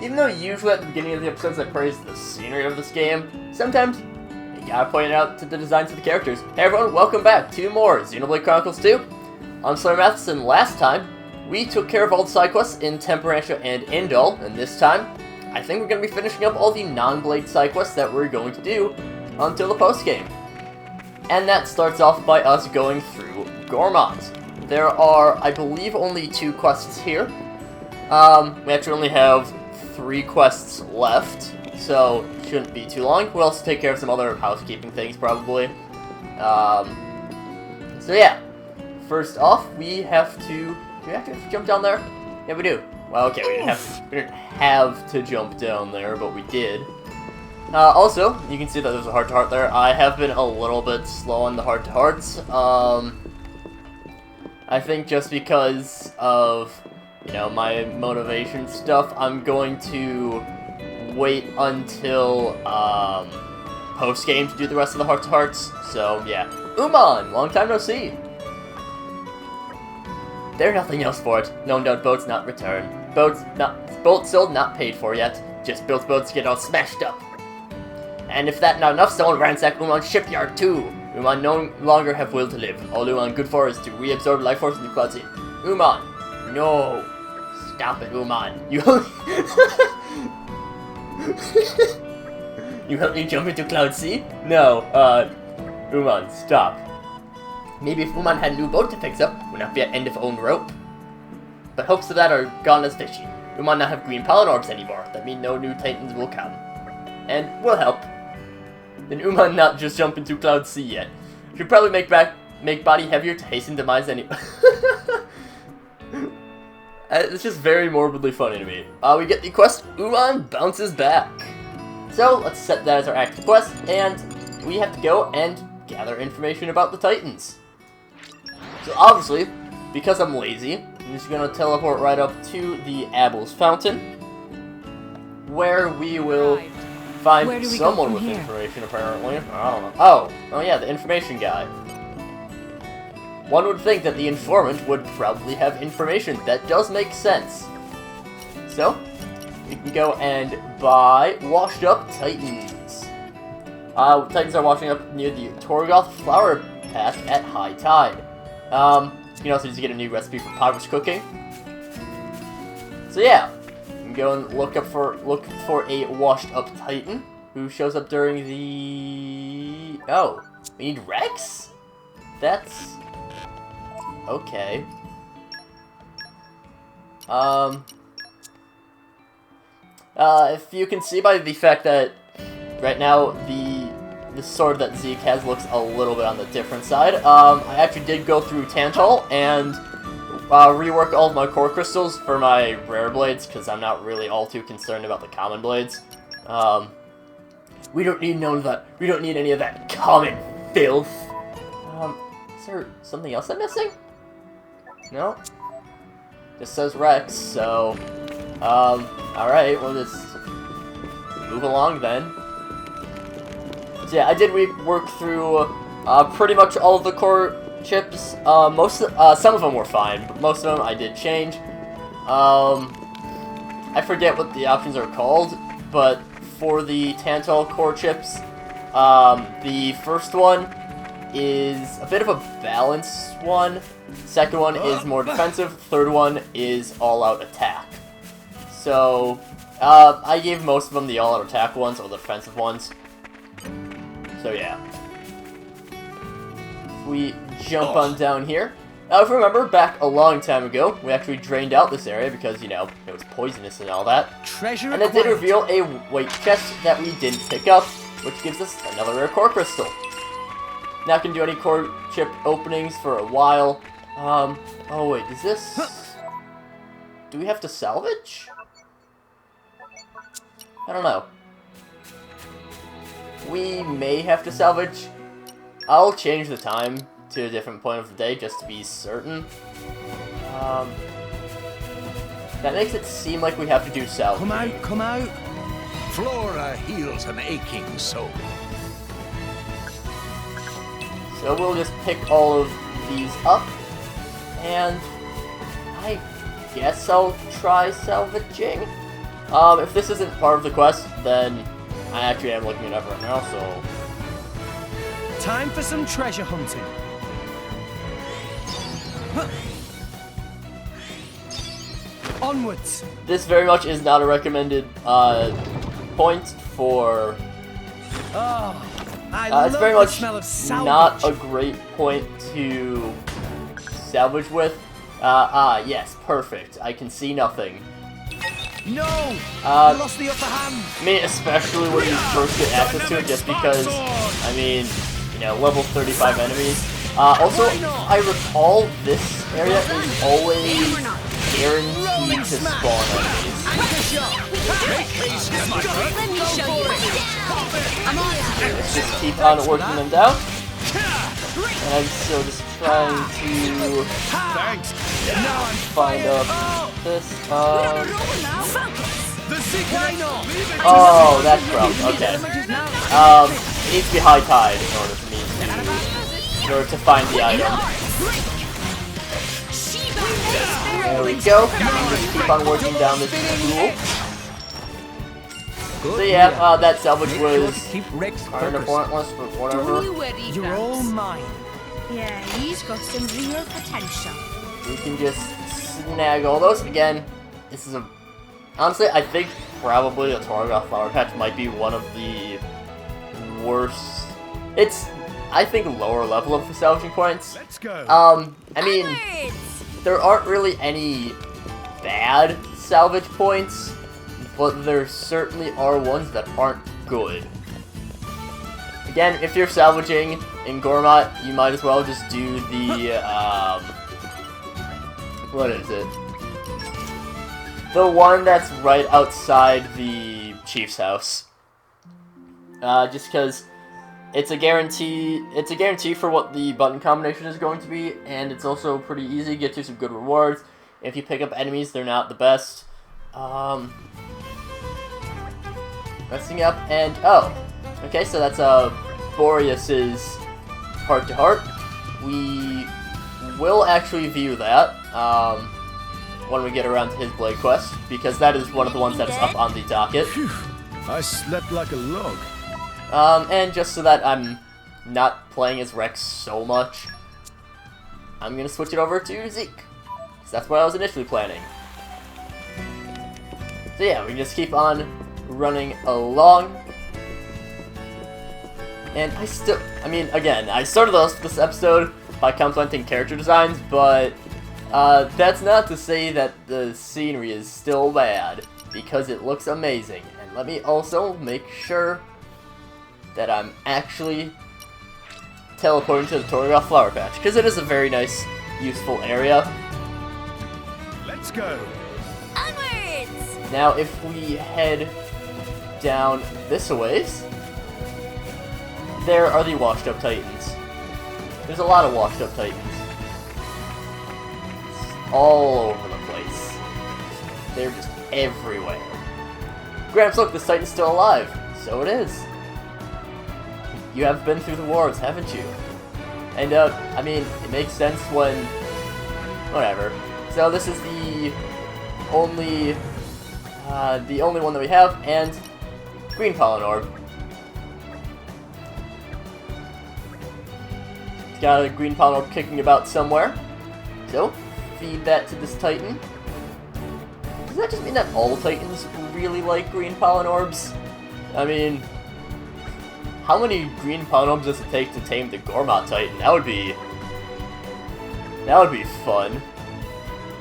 even though usually at the beginning of the episodes I praise the scenery of this game, sometimes you gotta point out to the designs of the characters. Hey everyone, welcome back to more Xenoblade Chronicles 2. I'm SlayerMathis, and last time we took care of all the side quests in Temperantia and Indol, and this time I think we're going to be finishing up all the non-Blade side quests that we're going to do until the post-game. And that starts off by us going through Gormont. There are, I believe, only 2 quests here. We actually only have 3 quests left, so it shouldn't be too long. We'll also take care of some other housekeeping things, probably. So yeah, first off, we have to... Do we have to jump down there? Yeah, we do. Well, okay, we didn't have to jump down there, but we did. Also, you can see that there's a heart-to-heart there. I have been a little bit slow on the heart-to-hearts. I think just because of, you know, my motivation stuff, I'm going to wait until post-game to do the rest of the heart-to-hearts. So, yeah. Uman! Long time no see! There's nothing else for it. No doubt boats not returned. Boats sold, not paid for yet. Just built boats to get all smashed up. And if that not enough, someone ransacked Uman's shipyard too. Uman no longer have will to live. All Uman good for is to reabsorb life force into Cloud Sea. Uman, no. Stop it, Uman. You You help me jump into Cloud Sea? No, Uman, stop. Maybe if Uman had a new boat to fix up, would not be at end of own rope. But hopes of that are gone as fishy. Uman not have green pollen orbs anymore. That means no new titans will come. And will help. Then Uman not just jump into Cloud Sea yet. Should probably make body heavier to hasten demise anyway. It's just very morbidly funny to me. We get the quest, Uman bounces back. So, let's set that as our active quest, and we have to go and gather information about the titans. So obviously, because I'm lazy, I'm just going to teleport right up to the Abel's Fountain, where we will find someone with information, apparently. I don't know. Oh yeah, the information guy. One would think that the informant would probably have information. That does make sense. So, we can go and buy washed up titans. Titans are washing up near the Torgoth flower patch at high tide. You can also just get a new recipe for potter's cooking. So yeah, you can go and look for a washed up titan who shows up during the... Oh, we need Rex? That's... okay. If you can see by the fact that right now the sword that Zeke has looks a little bit on the different side. I actually did go through Tantal and rework all of my core crystals for my rare blades, because I'm not really all too concerned about the common blades. We don't need we don't need any of that common filth. Is there something else I'm missing? No? This says Rex, so alright, we'll just move along then. So yeah, I did work through pretty much all of the core chips. Some of them were fine, but most of them I did change. I forget what the options are called, but for the Tantal core chips, the first one is a bit of a balanced one. Second one is more defensive. Third one is all-out attack. So I gave most of them the all-out attack ones or the defensive ones. So yeah, we jump on down here. Now, if you remember, back a long time ago, we actually drained out this area because, you know, it was poisonous and all that. Treasure and it did reveal a white chest that we didn't pick up, which gives us another rare core crystal. Now I can do any core chip openings for a while. Oh wait, is this... Do we have to salvage? I don't know. We may have to salvage. I'll change the time to a different point of the day just to be certain. That makes it seem like we have to do salvage. Come out, come out! Flora heals an aching soul. So we'll just pick all of these up, and I guess I'll try salvaging. If this isn't part of the quest, then I actually am looking it up right now, so... Time for some treasure hunting. Onwards. This very much is not a recommended point for... it's very much smell of salvage. not a great point to salvage with. Yes, perfect. I can see nothing. No! I lost the upper hand. I mean, especially when you first get access to it, just because, I mean, you know, level 35 enemies. Also, I recall this area is always guaranteed to spawn enemies. Let's just keep on working them down. And I'm still just trying to find this. Oh, that's rough. Okay. It needs to be high tide in order for me to find the item. There we go. Just keep on working down this pool. So yeah, that salvage was kind of pointless, but whatever. You're all mine. Yeah, he's got some real potential. We can just snag all those. Again, this is a... Honestly, I think probably the Torgoth Flower Patch might be one of the worst... It's, I think, lower level of the salvaging points. Let's go. I mean, there aren't really any bad salvage points, but there certainly are ones that aren't good. Again, if you're salvaging in Gormat, you might as well just do the, what is it? The one that's right outside the chief's house. Just because it's a guarantee for what the button combination is going to be, and it's also pretty easy, get you some good rewards. If you pick up enemies, they're not the best. Messing up, and oh, okay, so that's Boreas's heart-to-heart. We will actually view that when we get around to his Blade Quest, because that is one of the ones that is up on the docket. Phew, I slept like a log. And just so that I'm not playing as Rex so much, I'm gonna switch it over to Zeke, because that's what I was initially planning. So yeah, we just keep on running along. And I mean, again, I started this episode by complimenting character designs, but that's not to say that the scenery is still bad, because it looks amazing. And let me also make sure that I'm actually teleporting to the Torgoth Flower Patch, because it is a very nice, useful area. Let's go. Onwards! Now, if we head down this a ways, there are the washed up Titans. There's a lot of washed up Titans. It's all over the place. They're just everywhere. Gramps, look, this Titan's still alive. So it is. You have been through the wars, haven't you? And, I mean, it makes sense when... Whatever. So this is the only one that we have, and Green Pollen Orb. Got a Green Pollen Orb kicking about somewhere. So, feed that to this Titan. Does that just mean that all Titans really like Green Pollen Orbs? I mean, how many Green Pollen Orbs does it take to tame the Gormat Titan? That would be fun.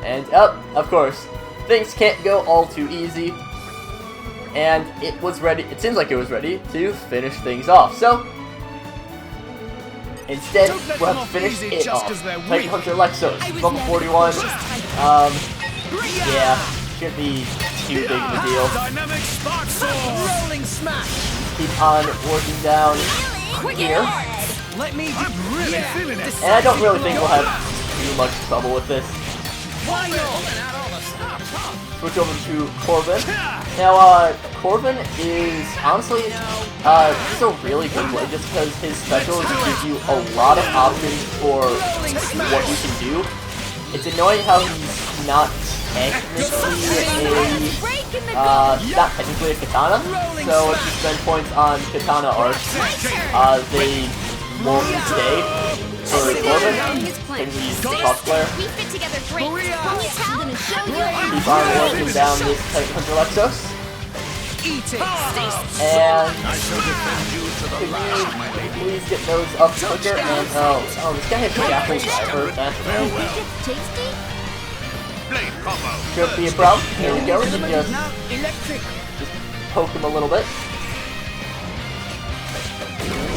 And, of course, things can't go all too easy. And it was ready, it seems like it was ready to finish things off. So, instead, we'll have to finish it off. Titan Hunter Lexos, level 41. Yeah, shouldn't be too big of a deal. Dynamic spark sword. Rolling smash. Keep on working down here. Let me Really feeling it. And I don't really think we'll have too much trouble with this. Why not? Switch over to Corvin. Now, Corvin is, honestly, he's a really good blade just because his specials give you a lot of options for what you can do. It's annoying how he's not technically not technically a katana, so if you spend points on katana art, they won't stay for Corbin, because he's the top player. Keep on working down this Titan Hunter Lexos. And please get those up quicker, and oh, this guy has Shackle Driver, that's right. Could be a problem. There we go, just poke him a little bit.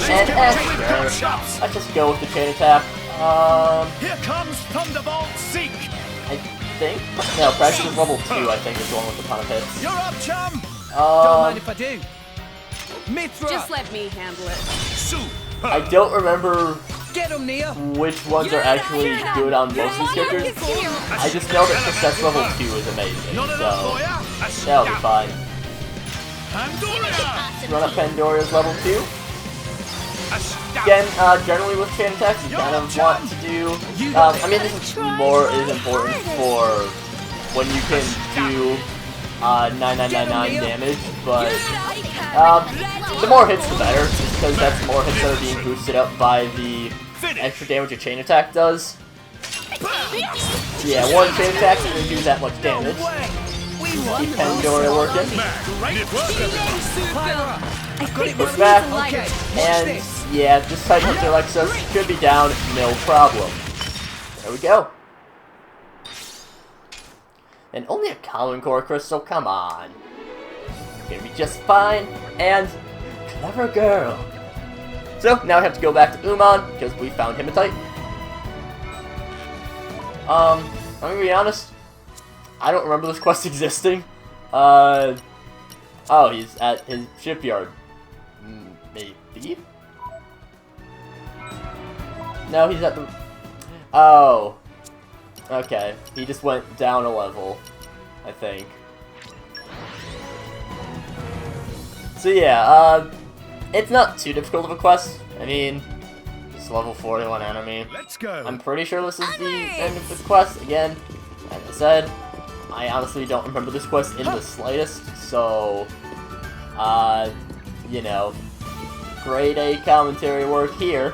And after, let's just go with the chain attack. Here comes Thunderbolt Seek! I think? No, practice is level 2, I think, is the one with a ton of hits. You're up, chum! Don't mind if I do. Mithra! Just let me handle it. I don't remember Get him, Nia! which ones are actually good on most of these characters. I just know that Cassette's level 2 is amazing, so that'll be fine. Run up Pandora's level 2. Again, generally with chain attacks, you kind of want to do... I mean, this is important for when you can do 9999 damage, but the more hits the better, just because that's more hits that are being boosted up by the extra damage a chain attack does. Yeah, one chain attack doesn't do that much damage. Keep Pandora working. Push back, and yeah, this Titan Hunter Lexos should be down, no problem. There we go. And only a common core crystal, come on. Gonna be just fine, and clever girl. So, now I have to go back to Uman, because we found him a Titan. I'm gonna be honest, I don't remember this quest existing. Oh, he's at his shipyard. Maybe? No, he's at the... Oh. Okay, he just went down a level, I think. So yeah, it's not too difficult of a quest. I mean, it's level 41 enemy. Let's go. I'm pretty sure this is the end of the quest. Again, as I said, I honestly don't remember this quest in the slightest, so, you know, grade A commentary work here.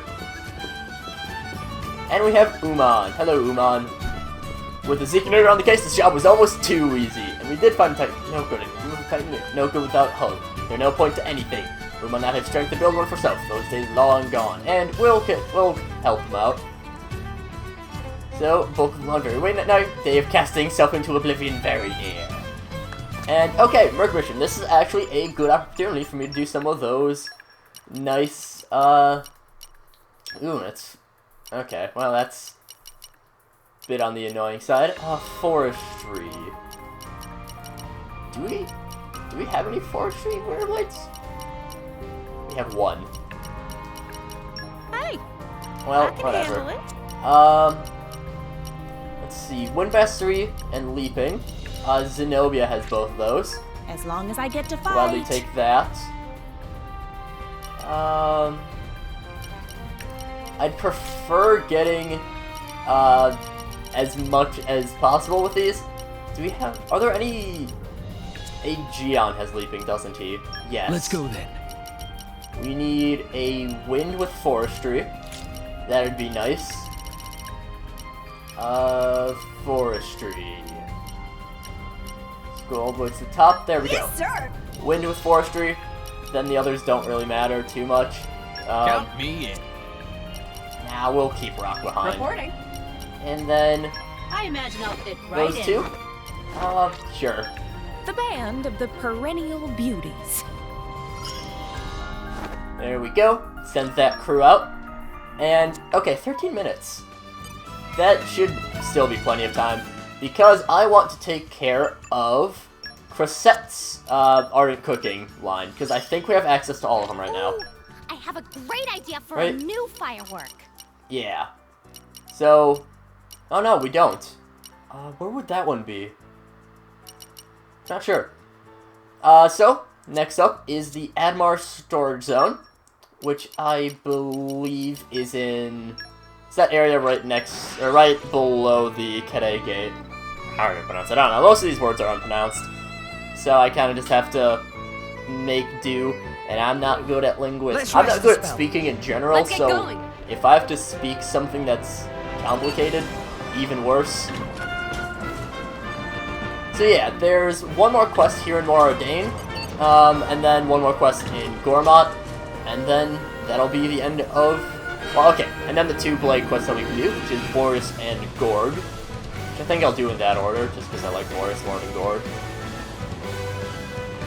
And we have Uman. Hello, Uman. With the Zeekinator on the case, this job was almost too easy. And we did find Titan. No good. No good without Hug. There's no point to anything. We might not have strength to build one for self. Those days long gone. And we'll help him out. So, Book of Laundry. Wait, no, day of casting self into oblivion very near. And, okay, Merc Mission. This is actually a good opportunity for me to do some of those nice, ooh, that's... Okay, well, that's a bit on the annoying side. Forestry. Do we have any forestry wereblades? We have one. Hey. Well, whatever. Let's see. Wind Mastery and Leaping. Zenobia has both of those. As long as I get to fight. Gladly take that. I'd prefer getting as much as possible with these. Do we have... Are there any... Aegeon has Leaping, doesn't he? Yes. Let's go then. We need a Wind with Forestry. That'd be nice. Forestry. Let's go all the way to the top. There we go. Yes, sir. Wind with Forestry. Then the others don't really matter too much. Count me in. Nah, we'll keep Rock behind. Reporting. And then I imagine I'll fit right those in. two? Sure. The band of the perennial beauties. There we go. Send that crew out. And, okay, 13 minutes. That should still be plenty of time. Because I want to take care of Crosette's ardent cooking line. Because I think we have access to all of them right now. Ooh, I have a great idea for Right. a new firework. Yeah. So... Oh no, we don't. Where would that one be? Not sure. So, next up is the Admar Storage Zone, which I believe is in... It's that area right next... or right below the Kere Gate. hard to pronounce it. I don't know. Most of these words are unpronounced. So I kind of just have to make do. And I'm not good at linguistics. I'm not good at speaking in general, so if I have to speak something that's complicated, even worse. So yeah, there's one more quest here in Moradane, and then one more quest in Gormott, and then that'll be the end of... Well, okay, and then the 2 Blade quests that we can do, which is Boris and Gorg, which I think I'll do in that order, just because I like Boris more than Gorg.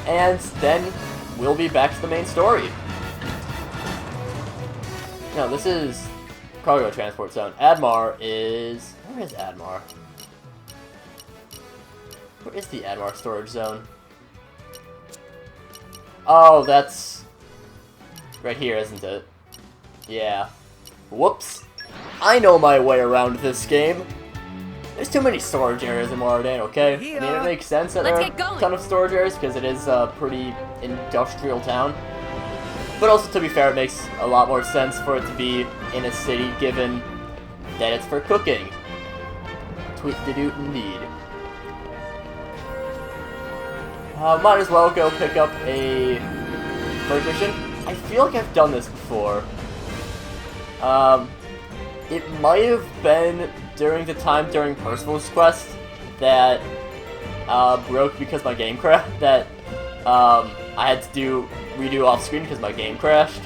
And then we'll be back to the main story. No, this is Cargo Transport Zone. Admar is... Where is Admar? Where is the Admar storage zone? Oh, that's right here, isn't it? Yeah. Whoops. I know my way around this game. There's too many storage areas in Moradane, okay? I mean, it makes sense that there are a ton of storage areas, because it is a pretty industrial town. But also, to be fair, it makes a lot more sense for it to be in a city, given that it's for cooking. Tweet-de-doot indeed. Might as well go pick up a bird mission. I feel like I've done this before. It might have been during the time during Percival's quest that broke because my game crashed. That I had to redo off screen because my game crashed,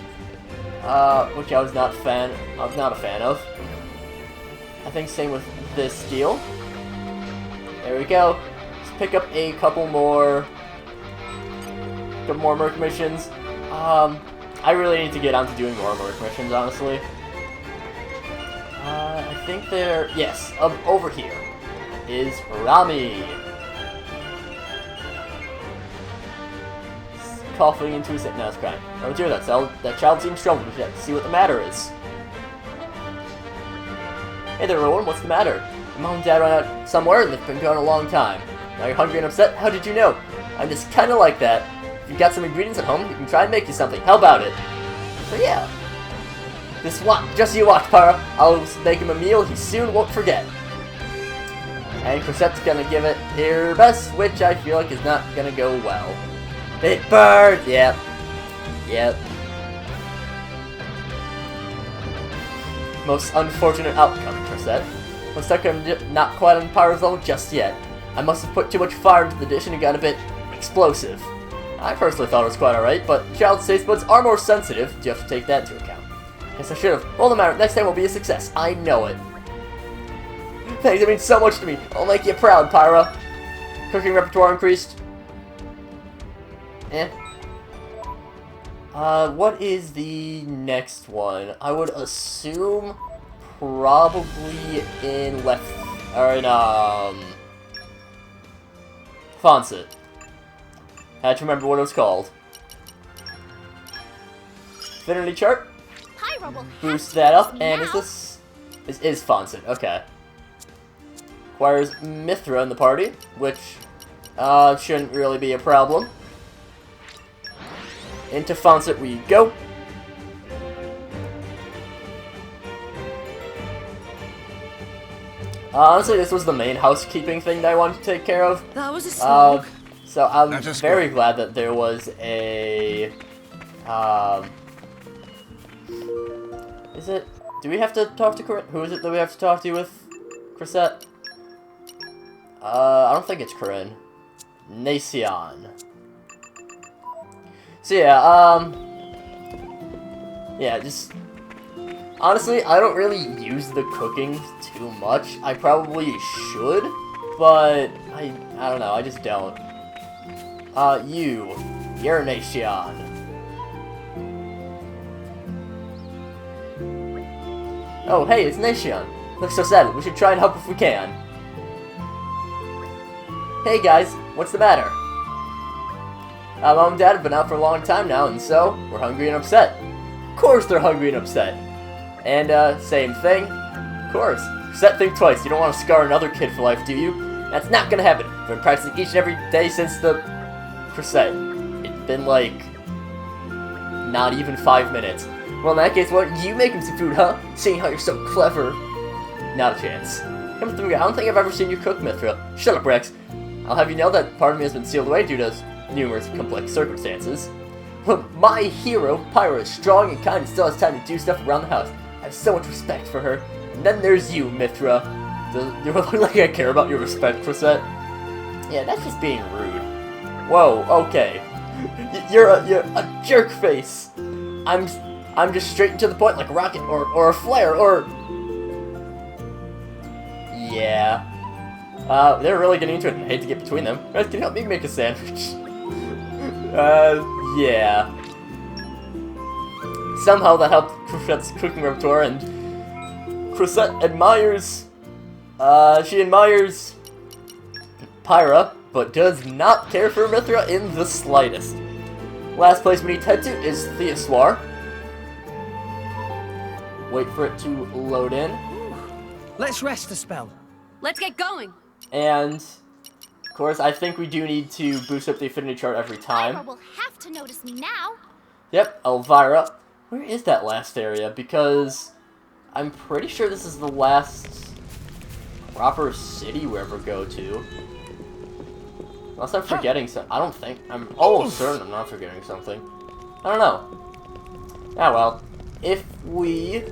which I was not a fan of. I think same with this deal. There we go. Let's pick up a couple more merc missions. I really need to get on to doing more merc missions, honestly. I think they're... Yes, over here is Rami. Coughing into his... No, it's crying. Don't do that. That child seems troubled. We have to see what the matter is. Hey there, everyone. What's the matter? Your mom and dad went out somewhere and they've been gone a long time. Now you're hungry and upset? How did you know? I'm just kind of like that. If you've got some ingredients at home, you can try and make you something. How about it? So yeah. Just you watch, Para. I'll make him a meal he soon won't forget. And Cosette's gonna give it her best, which I feel like is not gonna go well. Big bird! Yep. Yep. Most unfortunate outcome, Cosette. Looks like I'm not quite on Para's level just yet. I must have put too much fire into the dish and it got a bit explosive. I personally thought it was quite alright, but child's taste buds are more sensitive. You have to take that into account. Guess I should have. Well, no matter. Next time will be a success. I know it. Thanks, it means so much to me. I'll make you proud, Pyra. Cooking repertoire increased. Eh. What is the next one? I would assume probably in Fawcett. Had to remember what it was called. Affinity chart. Boost that up, and is Fawcett, okay. Requires Mithra in the party, which shouldn't really be a problem. Into Fawcett we go. Honestly, this was the main housekeeping thing that I wanted to take care of. That was a slog. So I'm very glad that there was a... Is it... Do we have to talk to Corinne? Who is it that we have to talk to with Cosette? I don't think it's Corinne. Nacion. So yeah, yeah, just... Honestly, I don't really use the cooking too much. I probably should, but I don't know, I just don't. You're Nacion. Oh, hey, it's Nacion. Looks so sad. We should try and help if we can. Hey guys, what's the matter? Mom and Dad have been out for a long time now, and so, we're hungry and upset. Of course they're hungry and upset. And, same thing. Of course. Cosette, think twice. You don't want to scar another kid for life, do you? That's not gonna happen. I've been practicing each and every day since the... Cosette. It's been, like... not even 5 minutes. Well, in that case, why don't you make him some food, huh? Seeing how you're so clever. Not a chance. Come to me, I don't think I've ever seen you cook, Mithra. Shut up, Rex. I'll have you know that part of me has been sealed away due to numerous complex circumstances. My hero, Pyra, is strong and kind and still has time to do stuff around the house. I have so much respect for her. And then there's you, Mithra. Do I look like I care about your respect, Cosette? Yeah, that's just being rude. Whoa, okay. You're a jerk face. I'm just straight and to the point like a rocket or a flare or... Yeah. They're really getting into it and I hate to get between them. Guys, can you help me make a sandwich? Yeah. Somehow that helped Cosette's cooking repertoire, and Cosette admires, she admires Pyra, but does not care for Mithra in the slightest. Last place we need to head to is Theosoir. Wait for it to load in. Let's rest a spell. Let's get going. And, of course, I think we do need to boost up the affinity chart every time. Pyra will have to notice me now. Yep, Elvira. Where is that last area? Because I'm pretty sure this is the last proper city we ever go to. Unless I'm forgetting something. I don't think. I'm almost certain I'm not forgetting something. I don't know. Ah, well. If we...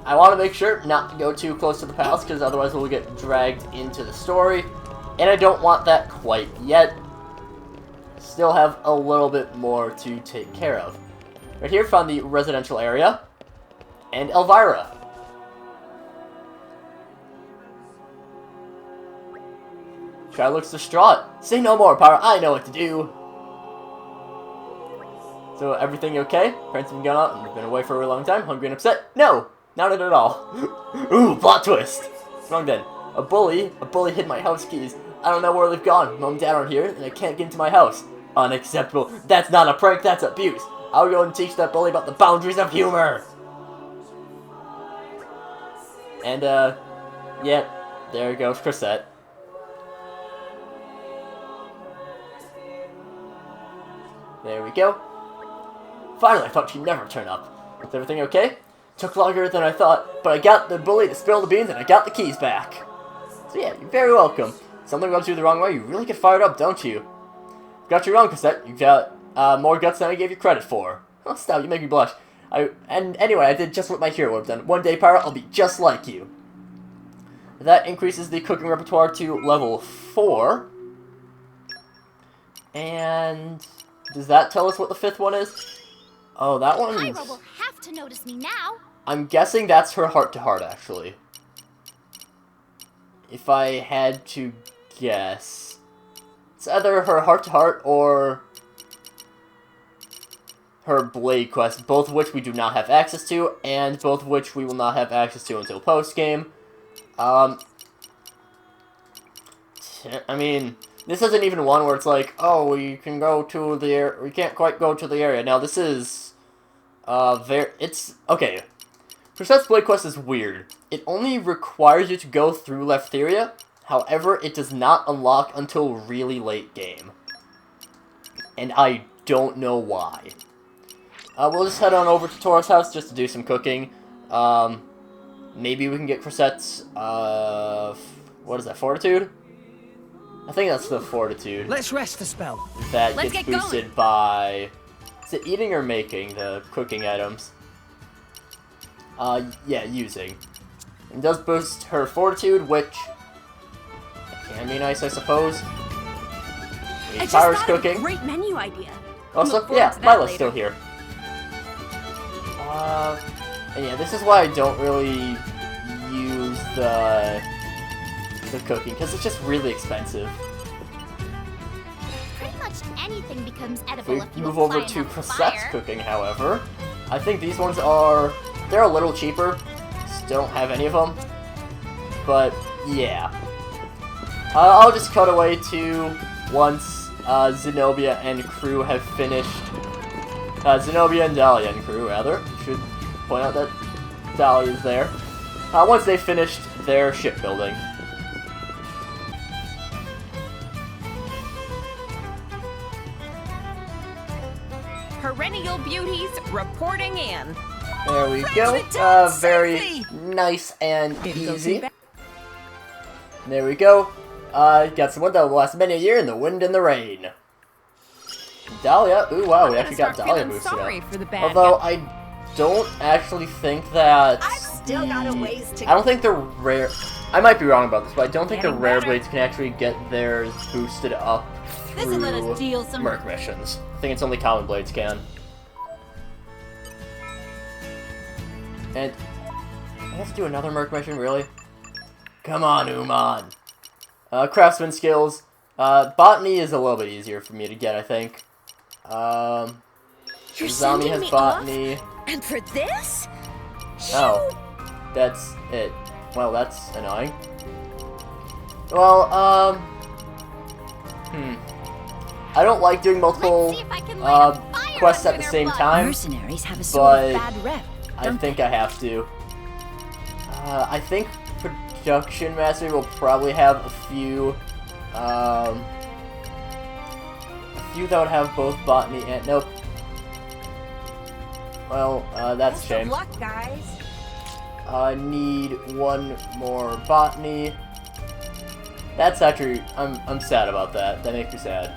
I want to make sure not to go too close to the palace, because otherwise we'll get dragged into the story. And I don't want that quite yet. Still have a little bit more to take care of. Right here, found the residential area. And Elvira. Child looks distraught. Say no more, Pyra. I know what to do. So, everything okay? Parents have been gone out and we've been away for a really long time. Hungry and upset? No! Not at all. Ooh, plot twist! Wrong then. A bully hid my house keys. I don't know where they've gone. Mom and Dad aren't here, and I can't get into my house. Unacceptable. That's not a prank, that's abuse. I'll go and teach that bully about the boundaries of humor. And, yeah, there goes Cosette. There we go. Finally, I thought she'd never turn up. Is everything okay? Took longer than I thought, but I got the bully to spill the beans and I got the keys back. So yeah, you're very welcome. Something rubs you the wrong way, you really get fired up, don't you? Got you wrong, Cosette. You've got more guts than I gave you credit for. Oh, stop, you make me blush. And anyway, I did just what my hero would have done. One day, Pyra, I'll be just like you. That increases the cooking repertoire to level 4. And does that tell us what the 5th one is? Oh, that one's... Pyra will have to notice me now. I'm guessing that's her heart-to-heart, actually. If I had to guess. It's either her heart-to-heart or her Blade Quest, both of which we do not have access to, and both of which we will not have access to until post-game. I mean, this isn't even one where it's like, oh, we can go to the area, we can't quite go to the area. Now, this is, it's, okay. Cosette's Blade Quest is weird. It only requires you to go through Leftheria, however, it does not unlock until really late game. And I don't know why. We'll just head on over to Tora's house just to do some cooking. Maybe we can get Cosette's, what is that, Fortitude? I think that's the Fortitude. Let's rest a spell. That gets boosted by... Is it eating or making the cooking items? Yeah, using. It does boost her Fortitude, which can be nice, I suppose. Pyra's cooking. Great menu idea. Also, yeah, Lila's still here. And yeah, this is why I don't really use the cooking, because it's just really expensive. Pretty much anything becomes edible If if we you move apply over to enough Cosette's fire. cooking, however, I think these ones are... They're a little cheaper. Still don't have any of them. But, yeah. I'll just cut away to once Zenobia and crew have finished... Zenobia and Dahlia and crew, rather. I should point out that Dahlia is there. Once they finished their shipbuilding. Perennial beauties reporting in. There we go. Very nice and easy. There we go. Got someone that will last many a year in the wind and the rain. Dahlia. Ooh, wow, we actually got Dahlia boosted up. For the bad Although guy. I don't actually think that... I've still got a ways to I don't think the rare... I might be wrong about this, but I don't think the Getting rare better. blades can actually get theirs boosted up This'll let us through deal some- Merc missions. I think it's only common blades can. And I have to do another Merc mission, really? Come on, Uman. Craftsman skills. Botany is a little bit easier for me to get, I think. You're Zami sending has me botany. off? And for this? Oh, that's it. Well, that's annoying. Well, I don't like doing multiple Let's see if I can light a fire quests under at the their same blood. time. Mercenaries have a but sort of bad rep. I think I have to. I think Production Mastery will probably have a few that would have both botany and nope. Well, that's a Best shame. of luck, guys. I need one more botany. That's actually, I'm sad about that. That makes me sad.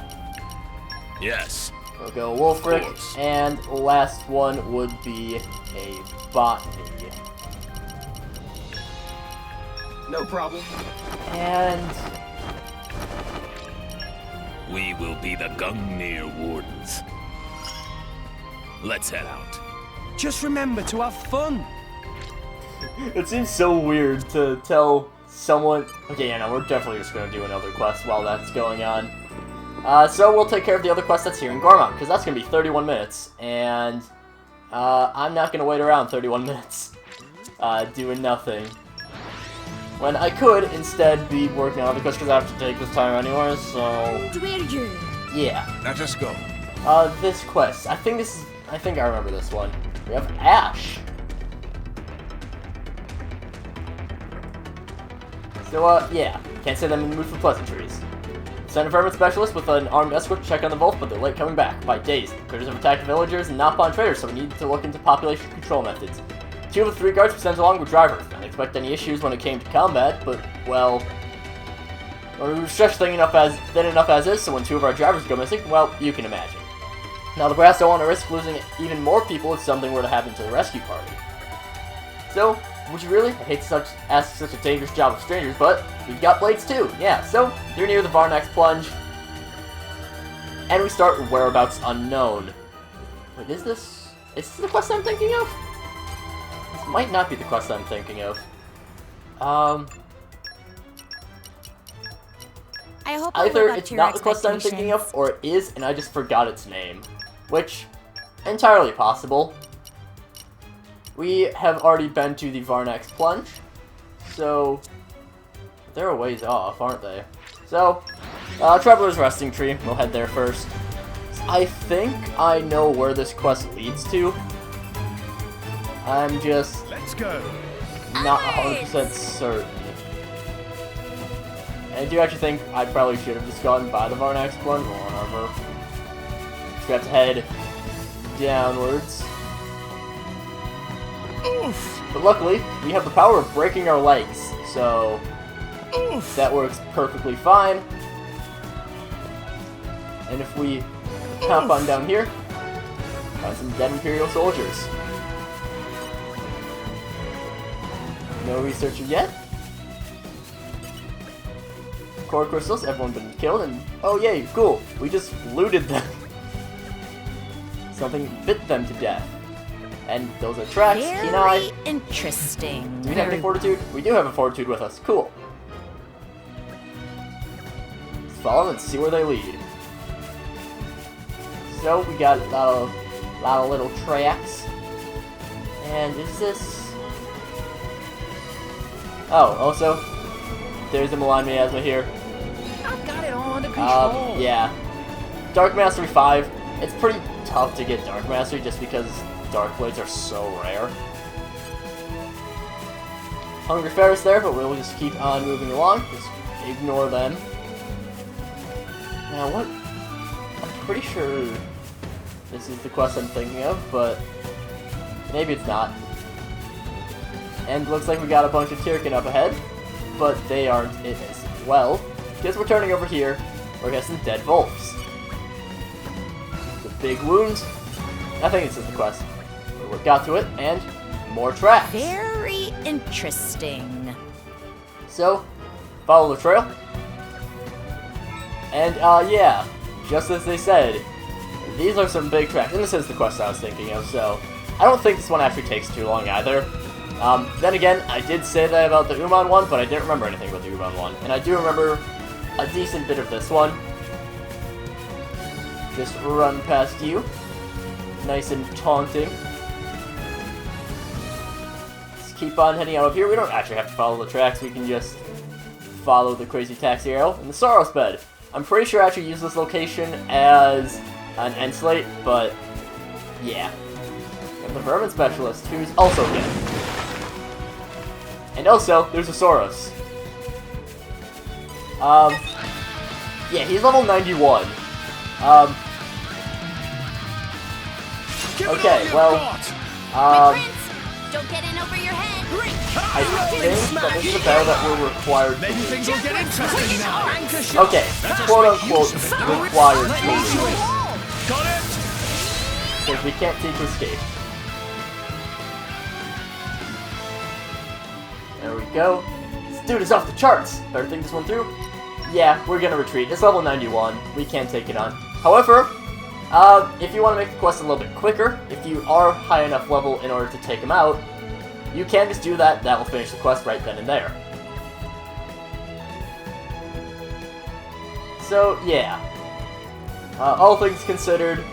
Yes. We'll go Wolfric, course. and last one would be a botany. No problem. And We will be the Gungnir Wardens. Let's head out. Just remember to have fun. it seems so weird to tell someone... Okay, yeah, no, we're definitely just going to do another quest while that's going on. So we'll take care of the other quest that's here in Gormont, because that's going to be 31 minutes, and I'm not going to wait around 31 minutes doing nothing. When I could instead be working on other quests, because I have to take this time anyway, so... Yeah. Now just go. This quest. I think I remember this one. We have Ash. So, yeah. Can't say them in the mood for pleasantries. Send a vermin specialist with an armed escort to check on the vault, but they're late coming back. By days, the critters have attacked villagers and knocked on traders, so we need to look into population control methods. 2 of the 3 guards were sent along with drivers. I didn't expect any issues when it came to combat, but, well... we were stretched thin enough as is, so when 2 of our drivers go missing, well, you can imagine. Now, the brass don't want to risk losing even more people if something were to happen to the rescue party. So, would you really? I hate to ask such a dangerous job of strangers, but we've got blades too. Yeah, so you're near the Varnax Plunge, and we start with Whereabouts Unknown. Wait, is this the quest I'm thinking of? This might not be the quest I'm thinking of. I hope I Either live up it's to your not the quest I'm thinking of, expectations. or it is, and I just forgot its name. Which, entirely possible. We have already been to the Varnax Plunge, so they're a ways off, aren't they? So, Traveler's Resting Tree, we'll head there first. I think I know where this quest leads to. I'm just Let's go. not 100% certain. And I do actually think I probably should have just gone by the Varnax Plunge, or whatever. We have to head downwards. Oof. But luckily, we have the power of breaking our legs, so Oof. that works perfectly fine. And if we hop on down here, find some dead Imperial soldiers. No researcher yet. Core crystals, everyone been killed, and oh yay, cool, we just looted them. Something bit them to death. And those are tracks, Kenai. Very interesting. Do we have any fortitude? We do have a fortitude with us, cool. Let's follow them and see where they lead. So, we got a lot of little tracks. And is this... Oh, also, there's a Milan Miasma here. I've got it all under control. Yeah. Dark Mastery 5, it's pretty tough to get Dark Mastery just because Dark Blades are so rare. Hungry Ferris there, but we'll just keep on moving along. Just ignore them. Now what? I'm pretty sure this is the quest I'm thinking of, but maybe it's not. And looks like we got a bunch of Tirkin up ahead, but they aren't it well, because we're turning over here, we're getting some dead wolves. The big wound. I think this is the quest. We got to it, and more tracks. Very interesting. So, follow the trail. And, yeah, just as they said, these are some big tracks. And this is the quest I was thinking of, so I don't think this one actually takes too long either. Then again, I did say that about the Uman one, but I didn't remember anything about the Uman one. And I do remember a decent bit of this one. Just run past you. Nice and taunting. Just keep on heading out of here. We don't actually have to follow the tracks. We can just follow the crazy taxi arrow and the Soros bed. I'm pretty sure I actually use this location as an end slate, but yeah. And the Vermin Specialist, who's also dead. And also, there's a Soros. Yeah, he's level 91. Okay, well, Prince, don't get in over your head. I think that this is a battle that we're required to Maybe lose. things will get interesting now. Okay, quote-unquote required to lose. Got it. Because we can't take escape. There we go. This dude is off the charts. Better think this one through. Yeah, we're gonna retreat. It's level 91. We can't take it on. However, if you want to make the quest a little bit quicker, if you are high enough level in order to take him out, you can just do that. That will finish the quest right then and there. So, yeah. All things considered,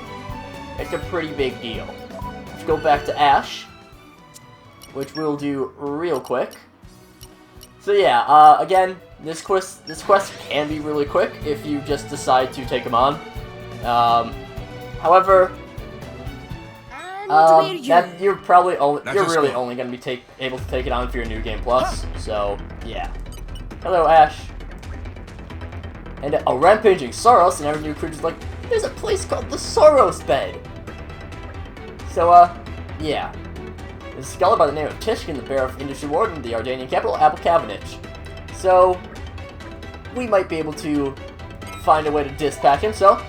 it's a pretty big deal. Let's go back to Ash, which we'll do real quick. So yeah, again, this quest can be really quick if you just decide to take him on. However, that you're probably really only going to be able to take it on if you're a New Game Plus. So yeah. Hello, Ash. And a rampaging Soros, and every new creature's like, there's a place called the Soros Bed. So yeah. There's a scholar by the name of Tishkin, the bearer of Industry Warden, the Ardanian capital, Applecavenage. So we might be able to find a way to dispatch him. So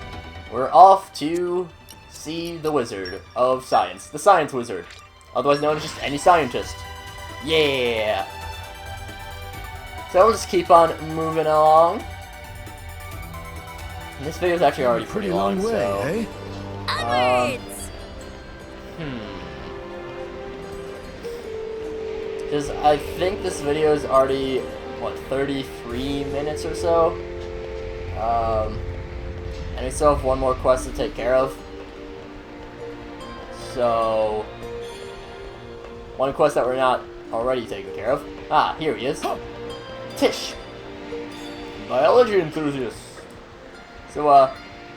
we're off to see the Wizard of Science, the Science Wizard, otherwise known as just any scientist. Yeah. So we'll just keep on moving along. And this video is actually already pretty long, way, so eh? Onwards! Because I think this video is already, what, 33 minutes or so? And we still have one more quest to take care of. So, one quest that we're not already taking care of. Ah, here he is. Tish! Biology enthusiast. So,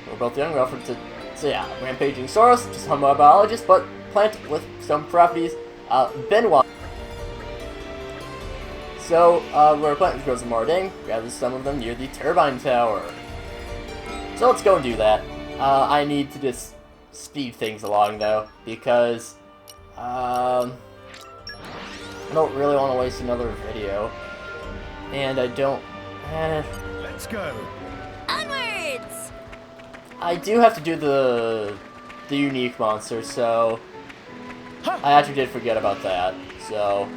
we're both young, we're offered to, so yeah, rampaging Soros, just a biologist, but plant with some properties. Benoit. So, where a plant grows in Marding, gathers some of them near the turbine tower. So let's go and do that. I need to just speed things along, though, because, I don't really want to waste another video. And I don't, Let's go. Onwards! I do have to do the unique monster, so I actually did forget about that, so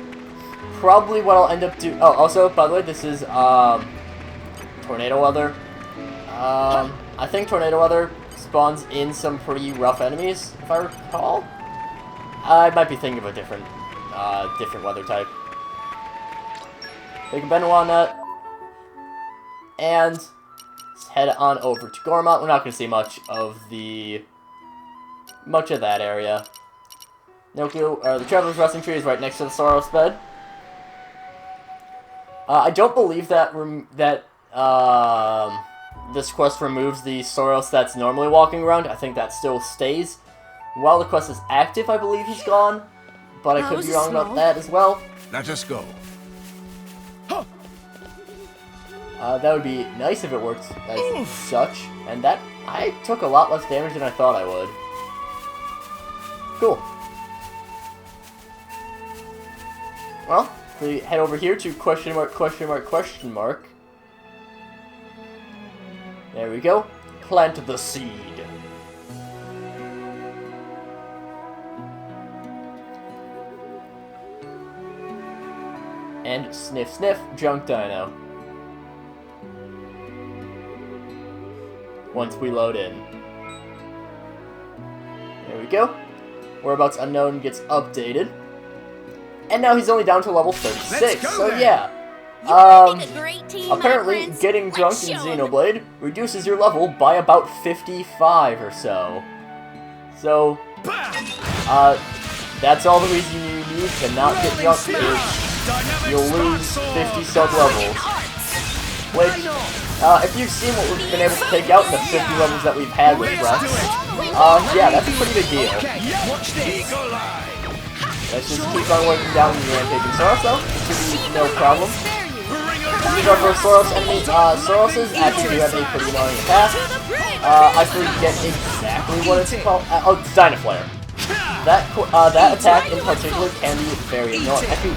probably what I'll end up doing. Oh, also, by the way, this is tornado weather. I think tornado weather spawns in some pretty rough enemies, if I recall. I might be thinking of a different weather type. Take a Benoit nut and head on over to Gormont. We're not going to see much of that area. Noku, the Traveler's Resting Tree is right next to the Soros Bed. I don't believe that this quest removes the Soros that's normally walking around. I think that still stays. While the quest is active, I believe he's gone. But I could be wrong about that as well. Let us go. That would be nice if it worked as such. And that, I took a lot less damage than I thought I would. Cool. Well, we head over here to question mark, question mark, question mark. There we go. Plant the seed. And sniff sniff, junk dino. Once we load in. There we go. Whereabouts unknown gets updated. And now he's only down to level 36, so yeah. Apparently, getting drunk in Xenoblade reduces your level by about 55 or so. So, that's all the reason you need to not get drunk is you'll lose 50 sub-levels. Which, if you've seen what we've been able to take out in the 50 levels that we've had with Rex, yeah, that's a pretty big deal. Let's just keep on working down the rampaging Soros though. It should be no problem. These are for Soros enemy. Soros's actually do have a pretty annoying attack. I forget exactly what it's called. Oh, it's Dynaflare. That attack in particular can be very annoying. Actually,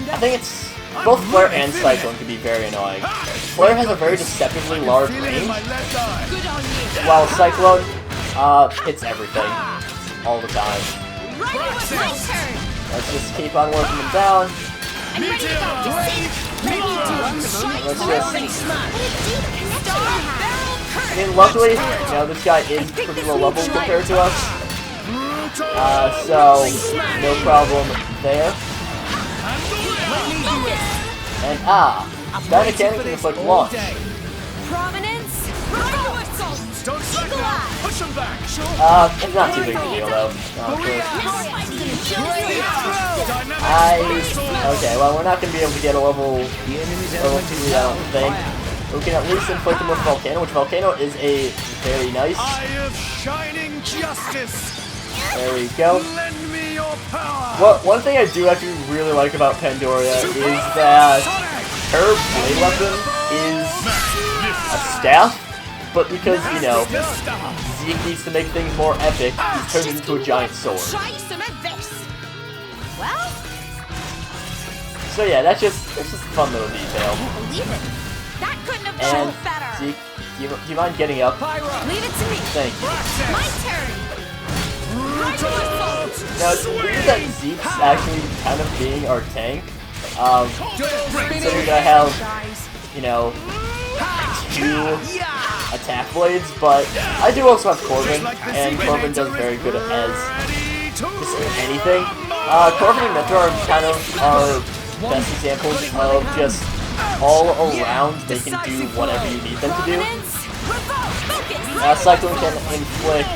I think it's both Flare and Cyclone can be very annoying. Flare has a very deceptively large range, while Cyclone hits everything all the time. Let's just keep on working them down. Let's just... I mean, luckily, you know, this guy is pretty low level compared to us. So, no problem there. And Dynacanic can inflict launch. It's not too big a deal though. Okay, well we're not gonna be able to get a level 3, I don't think. We can at least inflict him with Volcano, which Volcano is a very nice. There we go. Well, one thing I do actually really like about Pandoria is that her blade weapon is a staff, but because, you know, Zeke needs to make things more epic, he's turned it into a giant sword. So yeah, that's just a fun little detail. And Zeke, do you mind getting up? Leave it to me. Thank you. My turn. Now, it's weird that Zeke's actually kind of being our tank. Considering I have, you know, 2 attack blades, but I do also have Corbin, and Corbin does very good as just anything. Corbin and Mythra are kind of our best examples of just all around they can do whatever you need them to do. Cyclone can inflict